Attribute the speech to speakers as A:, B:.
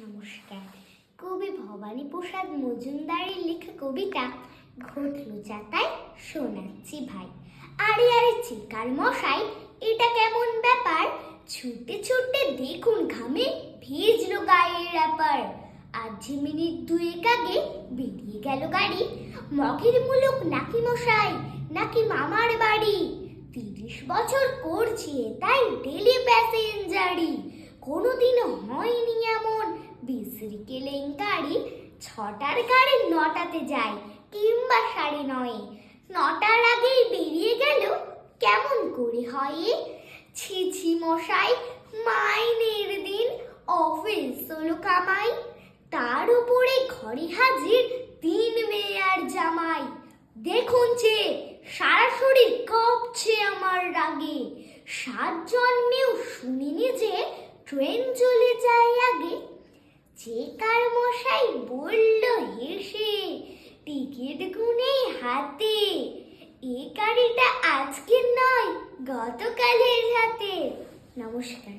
A: নমস্কার। কবি ভবানী প্রসাদ মজুমদারের লেখা কবিতা ঘটলো যাতায় শোনাচ্ছি ভাই। আরে আরে চিকার মশাই, এটা কেমন ব্যাপার? ছুটে ছুটে দেখুন ঘামে ভিজলো গায়ের র্যাপার। আর যে মিনিট দুয়েক আগে বেরিয়ে গেল গাড়ি, মগের মুলুক নাকি মশাই, নাকি মামার বাড়ি। 30 বছর করছি তাই ডেলি প্যাসেঞ্জারি। কোনোদিনও হয়নি এমন বিশ্রী কেলেঙ্কারি। 6টার গাড়ি 9টাতে যায় কিংবা 9:30। 9টার আগেই বেরিয়ে গেল কেমন করে হয়? ছি ছি মশাই, মাইনের দিন অফিস হলো কামাই, তার উপরে ঘরে হাজির 3 মেয়ে আর জামাই। দেখুন যে সারা শরীর কাঁপছে আমার রাগে, 7 জন্মেও শুনিনি যে ট্রেন চলে যায় আগে। চেকার মশাই বলল হেসে, টিকিট গুনে হাতে, এই গাড়িটা আজকের নয় গতকালের হাতে। নমস্কার।